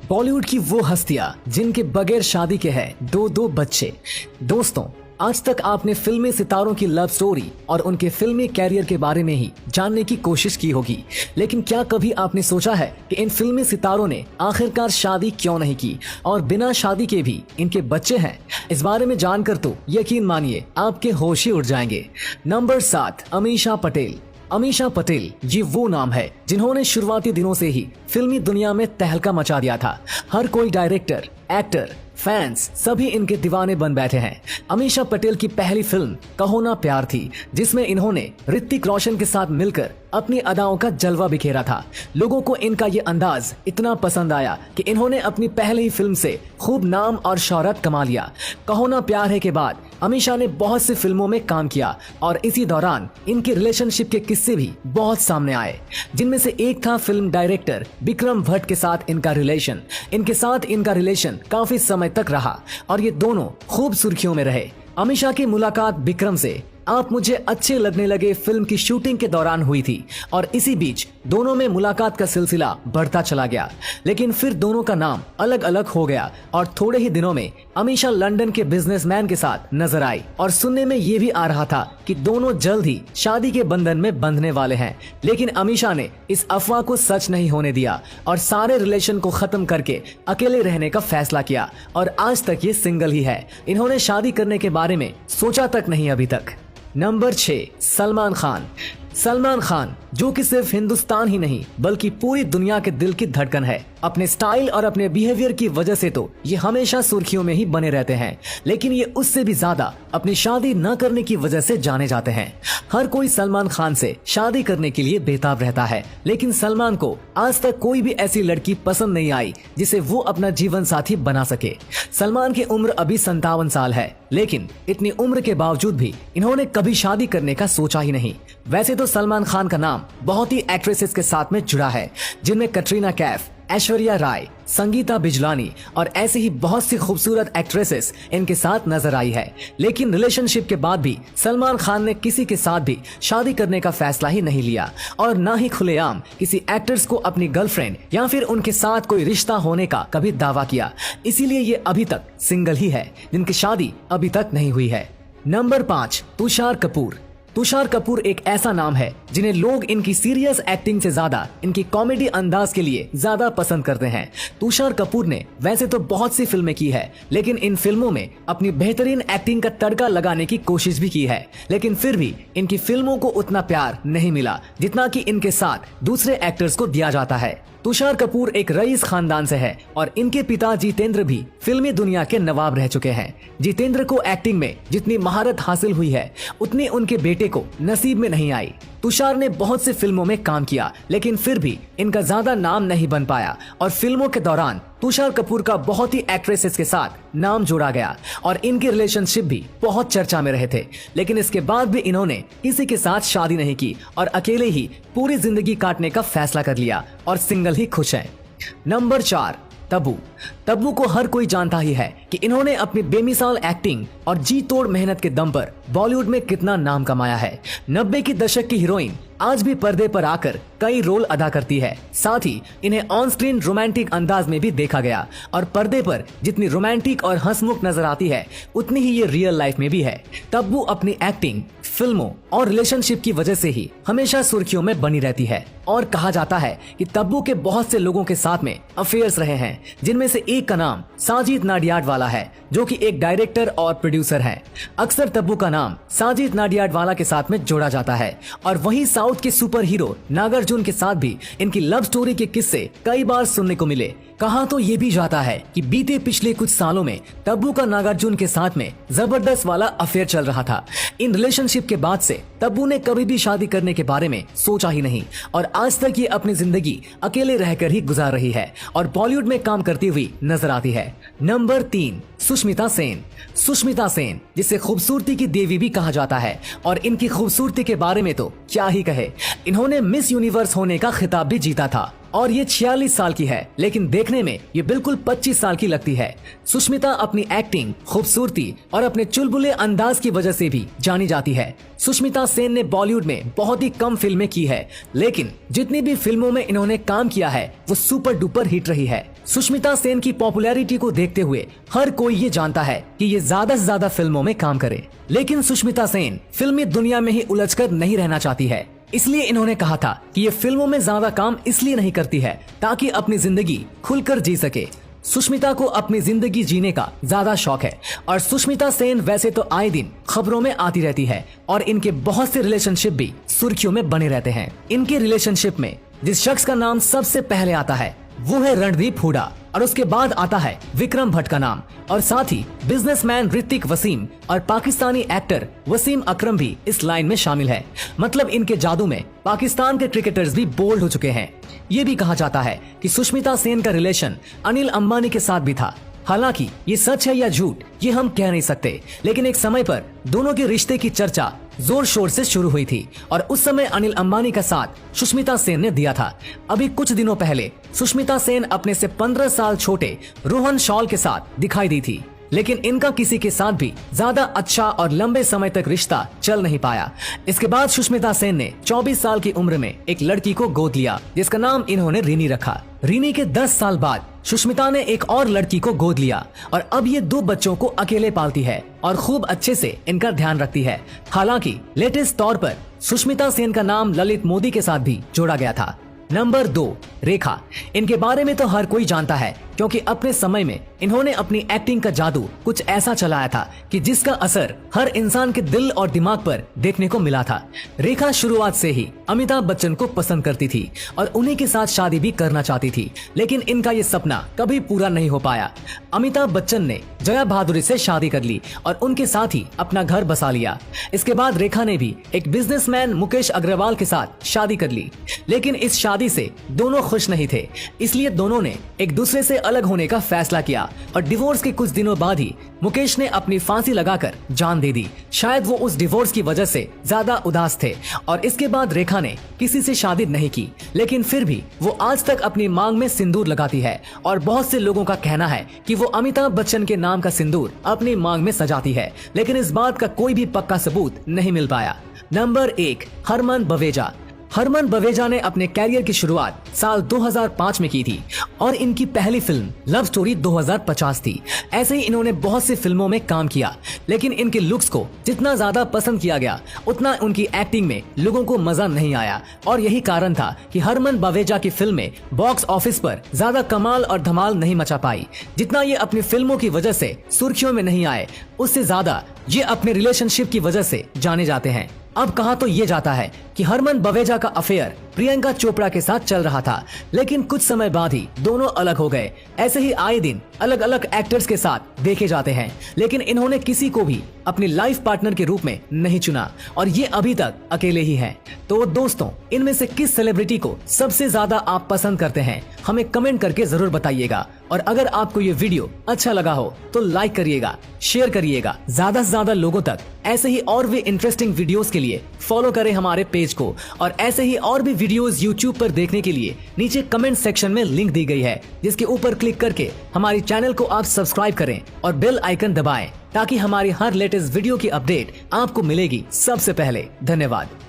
बॉलीवुड की वो हस्तियां जिनके बगैर शादी के हैं दो दो बच्चे। दोस्तों, आज तक आपने फिल्मी सितारों की लव स्टोरी और उनके फिल्मी कैरियर के बारे में ही जानने की कोशिश की होगी, लेकिन क्या कभी आपने सोचा है कि इन फिल्मी सितारों ने आखिरकार शादी क्यों नहीं की और बिना शादी के भी इनके बच्चे हैं? इस बारे में जानकर तो यकीन मानिए आपके होश ही उड़ जाएंगे। नंबर 7, अमीषा पटेल। अमीषा पटेल ये वो नाम है जिन्होंने शुरुआती दिनों से ही फिल्मी दुनिया में तहलका मचा दिया था। हर कोई डायरेक्टर, एक्टर, फैंस सभी इनके दीवाने बन बैठे हैं। अमीषा पटेल की पहली फिल्म कहो ना प्यार थी, जिसमें इन्होंने ऋतिक रोशन के साथ मिलकर अपनी अदाओं का जलवा बिखेरा था। लोगों को इनका ये अंदाज इतना पसंद आया कि इन्होंने अपनी पहली ही फिल्म से खूब नाम और शोहरत कमा लिया। कहो ना प्यार है के बाद अमीषा ने बहुत सी फिल्मों में काम किया और इसी दौरान इनके रिलेशनशिप के किस्से भी बहुत सामने आए, जिनमें से एक था फिल्म डायरेक्टर विक्रम भट्ट के साथ इनका रिलेशन। इनके साथ इनका रिलेशन काफी समय तक रहा और ये दोनों खूब सुर्खियों में रहे। अमीषा की मुलाकात विक्रम से आप मुझे अच्छे लगने लगे फिल्म की शूटिंग के दौरान हुई थी और इसी बीच दोनों में मुलाकात का सिलसिला बढ़ता चला गया, लेकिन फिर दोनों का नाम अलग अलग हो गया और थोड़े ही दिनों में अमीषा लंदन के बिजनेसमैन के साथ नजर आई और सुनने में ये भी आ रहा था कि दोनों जल्द ही शादी के बंधन में बंधने वाले हैं। लेकिन अमीषा ने इस अफवाह को सच नहीं होने दिया और सारे रिलेशन को खत्म करके अकेले रहने का फैसला किया और आज तक ये सिंगल ही है। इन्होंने शादी करने के बारे में सोचा तक नहीं अभी तक। नंबर 6, सलमान खान। सलमान खान जो कि सिर्फ हिंदुस्तान ही नहीं बल्कि पूरी दुनिया के दिल की धड़कन है। अपने स्टाइल और अपने बिहेवियर की वजह से तो ये हमेशा सुर्खियों में ही बने रहते हैं, लेकिन ये उससे भी ज्यादा अपनी शादी न करने की वजह से जाने जाते हैं। हर कोई सलमान खान से शादी करने के लिए बेताब रहता है, लेकिन सलमान को आज तक कोई भी ऐसी लड़की पसंद नहीं आई जिसे वो अपना जीवन साथी बना सके। सलमान की उम्र अभी 57 साल है, लेकिन इतनी उम्र के बावजूद भी इन्होंने कभी शादी करने का सोचा ही नहीं। वैसे तो सलमान खान का नाम बहुत ही एक्ट्रेसेस के साथ में जुड़ा है, जिनमें कटरीना कैफ, ऐश्वर्या राय, संगीता बिजलानी और ऐसे ही बहुत सी खूबसूरत एक्ट्रेसेस इनके साथ नजर आई है। लेकिन रिलेशनशिप के बाद भी सलमान खान ने किसी के साथ भी शादी करने का फैसला ही नहीं लिया और न ही खुलेआम किसी एक्टर्स को अपनी गर्लफ्रेंड या फिर उनके साथ कोई रिश्ता होने का कभी दावा किया। इसीलिए ये अभी तक सिंगल ही है, जिनकी शादी अभी तक नहीं हुई है। नंबर 5, तुषार कपूर। तुषार कपूर एक ऐसा नाम है जिन्हें लोग इनकी सीरियस एक्टिंग से ज्यादा इनकी कॉमेडी अंदाज के लिए ज्यादा पसंद करते हैं। तुषार कपूर ने वैसे तो बहुत सी फिल्में की है, लेकिन इन फिल्मों में अपनी बेहतरीन एक्टिंग का तड़का लगाने की कोशिश भी की है, लेकिन फिर भी इनकी फिल्मों को उतना प्यार नहीं मिला जितना कि इनके साथ दूसरे एक्टर्स को दिया जाता है। तुषार कपूर एक रईस खानदान से है और इनके पिता जितेंद्र भी फिल्मी दुनिया के नवाब रह चुके हैं। जितेंद्र को एक्टिंग में जितनी महारत हासिल हुई है उतनी उनके बेटे को नसीब में नहीं आई। तुषार ने बहुत सी फिल्मों में काम किया, लेकिन फिर भी इनका ज्यादा नाम नहीं बन पाया और फिल्मों के दौरान तुषार कपूर का बहुत ही एक्ट्रेसेस के साथ नाम जोड़ा गया और इनके रिलेशनशिप भी बहुत चर्चा में रहे थे। लेकिन इसके बाद भी इन्होंने किसी के साथ शादी नहीं की और अकेले ही पूरी जिंदगी काटने का फैसला कर लिया और सिंगल ही खुश हैं। नंबर 4, तब्बू। तब्बू को हर कोई जानता ही है कि इन्होंने अपनी बेमिसाल एक्टिंग और जी तोड़ मेहनत के दम पर बॉलीवुड में कितना नाम कमाया है। 90 के दशक की हीरोइन आज भी पर्दे पर आकर कई रोल अदा करती है। साथ ही इन्हें ऑन स्क्रीन रोमांटिक अंदाज में भी देखा गया और पर्दे पर जितनी रोमांटिक और हंसमुख नजर आती है उतनी ही ये रियल लाइफ में भी है। तब्बू अपनी एक्टिंग, फिल्मों और रिलेशनशिप की वजह से ही हमेशा सुर्खियों में बनी रहती है और कहा जाता है कि तब्बू के बहुत से लोगों के साथ में अफेयर्स रहे हैं, जिनमें से एक का नाम साजिद नाडियाडवाला है, जो कि एक डायरेक्टर और प्रोड्यूसर है। अक्सर तब्बू का नाम साजिद नाडियाडवाला के साथ में जोड़ा जाता है और वहीं साउथ के सुपर हीरो नागार्जुन के साथ भी इनकी लव स्टोरी के किस्से कई बार सुनने को मिले। कहा तो ये भी जाता है कि बीते पिछले कुछ सालों में तब्बू का नागार्जुन के साथ में जबरदस्त वाला अफेयर चल रहा था। इन रिलेशनशिप के बाद से तब्बू ने कभी भी शादी करने के बारे में सोचा ही नहीं और आज तक ये अपनी जिंदगी अकेले रहकर ही गुजार रही है और बॉलीवुड में काम करती हुई नजर आती है। नंबर 3, सुष्मिता सेन। सुष्मिता सेन जिसे खूबसूरती की देवी भी कहा जाता है और इनकी खूबसूरती के बारे में तो क्या ही कहे। इन्होंने मिस यूनिवर्स होने का खिताब भी जीता था और ये 46 साल की है, लेकिन देखने में ये बिल्कुल 25 साल की लगती है। सुष्मिता अपनी एक्टिंग, खूबसूरती और अपने चुलबुले अंदाज की वजह से भी जानी जाती है। सुष्मिता सेन ने बॉलीवुड में बहुत ही कम फिल्में की है, लेकिन जितनी भी फिल्मों में इन्होंने काम किया है वो सुपर डुपर हिट रही है। सुष्मिता सेन की पॉपुलैरिटी को देखते हुए हर कोई ये जानता है कि ये ज्यादा से ज्यादा फिल्मों में काम करे, लेकिन सुष्मिता सेन फिल्मी दुनिया में ही उलझकर नहीं रहना चाहती है। इसलिए इन्होंने कहा था कि ये फिल्मों में ज्यादा काम इसलिए नहीं करती है ताकि अपनी जिंदगी खुलकर जी सके। सुष्मिता को अपनी जिंदगी जीने का ज्यादा शौक है और सुष्मिता सेन वैसे तो आए दिन खबरों में आती रहती है और इनके बहुत से रिलेशनशिप भी सुर्खियों में बने रहते हैं। इनके रिलेशनशिप में जिस शख्स का नाम सबसे पहले आता है वो है रणदीप हुडा और उसके बाद आता है विक्रम भट्ट का नाम, और साथ ही बिजनेसमैन ऋतिक वसीम और पाकिस्तानी एक्टर वसीम अकरम भी इस लाइन में शामिल है। मतलब इनके जादू में पाकिस्तान के क्रिकेटर्स भी बोल्ड हो चुके हैं। ये भी कहा जाता है कि सुष्मिता सेन का रिलेशन अनिल अंबानी के साथ भी था। हालांकि ये सच है या झूठ ये हम कह नहीं सकते, लेकिन एक समय पर दोनों के रिश्ते की चर्चा जोर शोर से शुरू हुई थी और उस समय अनिल अंबानी का साथ सुष्मिता सेन ने दिया था। अभी कुछ दिनों पहले सुष्मिता सेन अपने से 15 साल छोटे रोहन शॉल के साथ दिखाई दी थी, लेकिन इनका किसी के साथ भी ज्यादा अच्छा और लंबे समय तक रिश्ता चल नहीं पाया। इसके बाद सुष्मिता सेन ने 24 साल की उम्र में एक लड़की को गोद लिया जिसका नाम इन्होंने रीनी रखा। रीनी के 10 साल बाद सुष्मिता ने एक और लड़की को गोद लिया और अब ये 2 बच्चों को अकेले पालती है और खूब अच्छे से इनका ध्यान रखती है। हालांकि लेटेस्ट तौर पर सुष्मिता सेन का नाम ललित मोदी के साथ भी जोड़ा गया था। नंबर 2, रेखा। इनके बारे में तो हर कोई जानता है क्योंकि अपने समय में इन्होंने अपनी एक्टिंग का जादू कुछ ऐसा चलाया था कि जिसका असर हर इंसान के दिल और दिमाग पर देखने को मिला था। रेखा शुरुआत से ही अमिताभ बच्चन को पसंद करती थी और उन्हीं के साथ शादी भी करना चाहती थी, लेकिन इनका ये सपना कभी पूरा नहीं हो पाया। अमिताभ बच्चन ने जया भादुरी से शादी कर ली और उनके साथ ही अपना घर बसा लिया। इसके बाद रेखा ने भी एक बिजनेसमैन मुकेश अग्रवाल के साथ शादी कर ली, लेकिन इस शादी से दोनों खुश नहीं थे, इसलिए दोनों ने एक दूसरे से अलग होने का फैसला किया और डिवोर्स के कुछ दिनों बाद ही मुकेश ने अपनी फांसी लगाकर जान दे दी। शायद वो उस डिवोर्स की वजह से ज्यादा उदास थे और इसके बाद रेखा ने किसी से शादी नहीं की, लेकिन फिर भी वो आज तक अपनी मांग में सिंदूर लगाती है और बहुत से लोगों का कहना है कि वो अमिताभ बच्चन के नाम का सिंदूर अपनी मांग में सजाती है, लेकिन इस बात का कोई भी पक्का सबूत नहीं मिल पाया। नंबर 1, हरमन बवेजा। हरमन बवेजा ने अपने कैरियर की शुरुआत साल 2005 में की थी और इनकी पहली फिल्म लव स्टोरी 2050 थी। ऐसे ही इन्होंने बहुत सी फिल्मों में काम किया, लेकिन इनके लुक्स को जितना ज्यादा पसंद किया गया उतना उनकी एक्टिंग में लोगों को मजा नहीं आया और यही कारण था कि हरमन बवेजा की फिल्में बॉक्स ऑफिस पर ज्यादा कमाल और धमाल नहीं मचा पाई। जितना ये अपनी फिल्मों की वजह से सुर्खियों में नहीं आए, उससे ज्यादा ये अपने रिलेशनशिप की वजह से जाने जाते हैं। अब कहा तो ये जाता है कि हरमन बवेजा का अफेयर प्रियंका चोपड़ा के साथ चल रहा था, लेकिन कुछ समय बाद ही दोनों अलग हो गए। ऐसे ही आए दिन अलग अलग एक्टर्स के साथ देखे जाते हैं, लेकिन इन्होंने किसी को भी अपनी लाइफ पार्टनर के रूप में नहीं चुना और ये अभी तक अकेले ही हैं। तो दोस्तों, इनमें से किस सेलिब्रिटी को सबसे ज्यादा आप पसंद करते हैं, हमें कमेंट करके जरूर बताइएगा। और अगर आपको ये वीडियो अच्छा लगा हो तो लाइक करिएगा, शेयर करिएगा ज्यादा से ज्यादा लोगों तक। ऐसे ही और भी इंटरेस्टिंग वीडियोस के लिए फॉलो करें हमारे पेज को और ऐसे ही और भी वीडियोस यूट्यूब पर देखने के लिए नीचे कमेंट सेक्शन में लिंक दी गई है, जिसके ऊपर क्लिक करके हमारी चैनल को आप सब्सक्राइब करें और बेल आइकन दबाएं ताकि हमारी हर लेटेस्ट वीडियो की अपडेट आपको मिलेगी सबसे पहले। धन्यवाद।